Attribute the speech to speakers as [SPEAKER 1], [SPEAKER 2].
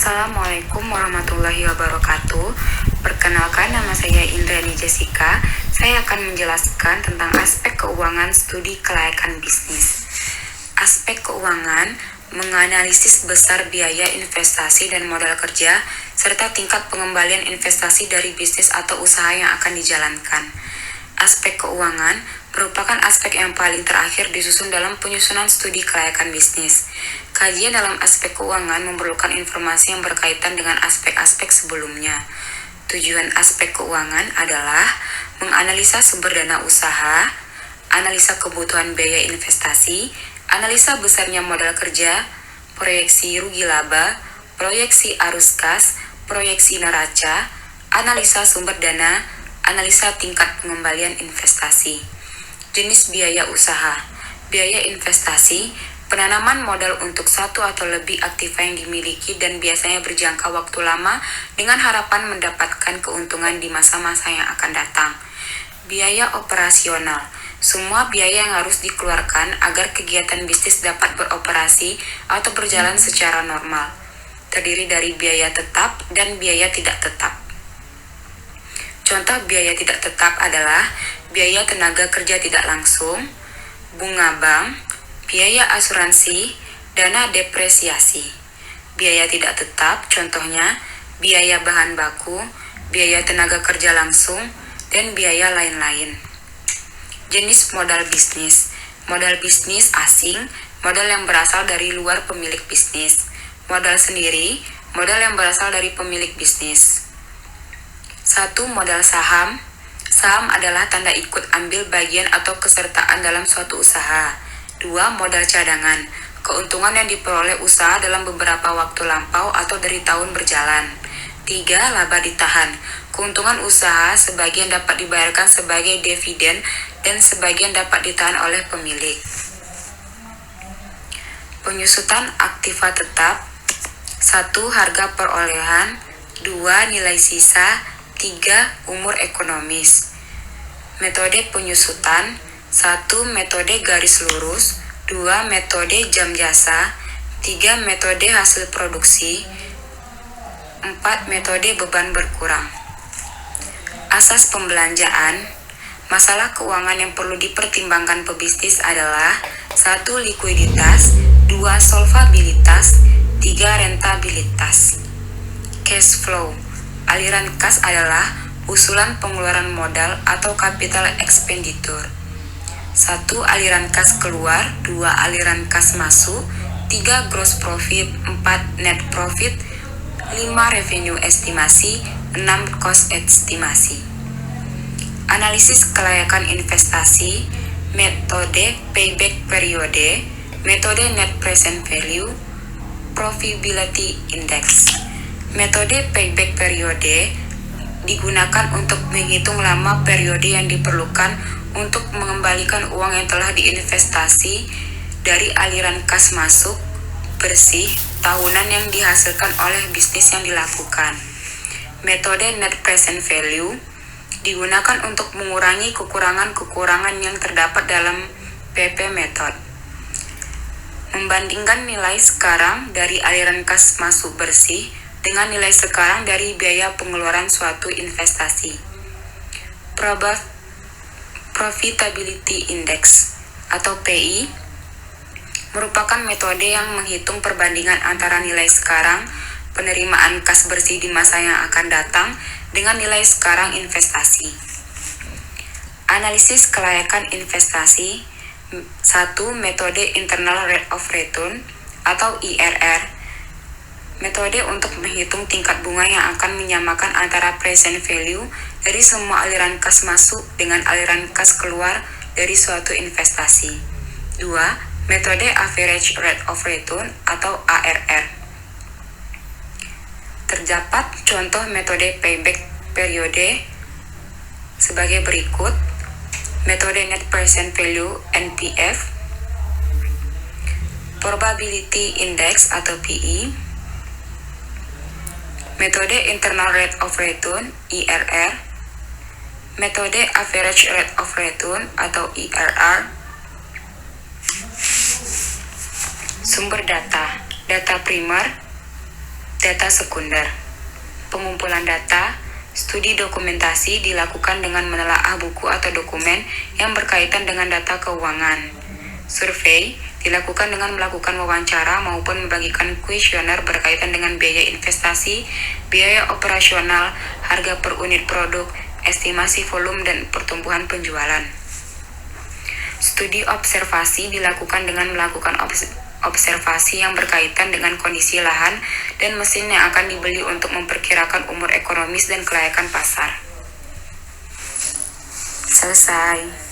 [SPEAKER 1] Assalamualaikum warahmatullahi wabarakatuh. Perkenalkan, nama saya Indrani Jessica. Saya akan menjelaskan tentang aspek keuangan studi kelayakan bisnis. Aspek keuangan menganalisis besar biaya investasi dan modal kerja, serta tingkat pengembalian investasi dari bisnis atau usaha yang akan dijalankan. Aspek keuangan merupakan aspek yang paling terakhir disusun dalam penyusunan studi kelayakan bisnis. Kajian dalam aspek keuangan memerlukan informasi yang berkaitan dengan aspek-aspek sebelumnya. Tujuan aspek keuangan adalah menganalisa sumber dana usaha, analisa kebutuhan biaya investasi, analisa besarnya modal kerja, proyeksi rugi laba, proyeksi arus kas, proyeksi neraca, analisa sumber dana, analisa tingkat pengembalian investasi. Jenis biaya usaha. Biaya investasi, penanaman modal untuk satu atau lebih aktiva yang dimiliki dan biasanya berjangka waktu lama dengan harapan mendapatkan keuntungan di masa-masa yang akan datang. Biaya operasional. Semua biaya yang harus dikeluarkan agar kegiatan bisnis dapat beroperasi atau berjalan secara normal. Terdiri dari biaya tetap dan biaya tidak tetap. Contoh biaya tidak tetap adalah biaya tenaga kerja tidak langsung, bunga bank, biaya asuransi, dana depresiasi. Biaya tidak tetap, contohnya biaya bahan baku, biaya tenaga kerja langsung, dan biaya lain-lain. Jenis modal bisnis. Modal bisnis asing, modal yang berasal dari luar pemilik bisnis. Modal sendiri, modal yang berasal dari pemilik bisnis. 1. Modal saham. Saham adalah tanda ikut ambil bagian atau kesertaan dalam suatu usaha. 2. Modal cadangan. Keuntungan yang diperoleh usaha dalam beberapa waktu lampau atau dari tahun berjalan. 3. Laba ditahan. Keuntungan usaha sebagian dapat dibayarkan sebagai dividen dan sebagian dapat ditahan oleh pemilik. Penyusutan aktiva tetap. 1. Harga perolehan. 2. Nilai sisa. 3. Umur ekonomis. Metode penyusutan. 1. Metode garis lurus. 2. Metode jam jasa. 3. Metode hasil produksi. 4. Metode beban berkurang. Asas pembelanjaan. Masalah keuangan yang perlu dipertimbangkan pebisnis adalah 1. Likuiditas. 2. Solvabilitas. 3. Rentabilitas. Cash flow. Aliran kas adalah usulan pengeluaran modal atau capital expenditure. 1. Aliran kas keluar. 2. Aliran kas masuk. 3. Gross profit. 4. Net profit. 5. Revenue estimasi. 6. Cost estimasi. Analisis kelayakan investasi. Metode payback periode. Metode net present value. Profitability index. Metode payback periode digunakan untuk menghitung lama periode yang diperlukan untuk mengembalikan uang yang telah diinvestasi dari aliran kas masuk bersih tahunan yang dihasilkan oleh bisnis yang dilakukan. Metode net present value digunakan untuk mengurangi kekurangan-kekurangan yang terdapat dalam PP method. Membandingkan nilai sekarang dari aliran kas masuk bersih dengan nilai sekarang dari biaya pengeluaran suatu investasi. Profitability Index atau PI merupakan metode yang menghitung perbandingan antara nilai sekarang penerimaan kas bersih di masa yang akan datang dengan nilai sekarang investasi. Analisis kelayakan investasi. 1. Metode Internal Rate of Return atau IRR. Metode untuk menghitung tingkat bunga yang akan menyamakan antara present value dari semua aliran kas masuk dengan aliran kas keluar dari suatu investasi. 2. Metode Average Rate of Return atau ARR. Terdapat contoh metode payback periode sebagai berikut. Metode Net Present Value NPV, Probability Index atau PI, metode Internal Rate of Return IRR, metode Average Rate of Return atau IRR. Sumber data primer, Data sekunder. Pengumpulan data, studi dokumentasi dilakukan dengan menelaah buku atau dokumen yang berkaitan dengan data keuangan. Survei dilakukan dengan melakukan wawancara maupun membagikan kuesioner berkaitan dengan biaya investasi, biaya operasional, harga per unit produk, estimasi volume dan pertumbuhan penjualan. Studi observasi dilakukan dengan melakukan observasi yang berkaitan dengan kondisi lahan dan mesin yang akan dibeli untuk memperkirakan umur ekonomis dan kelayakan pasar. Selesai.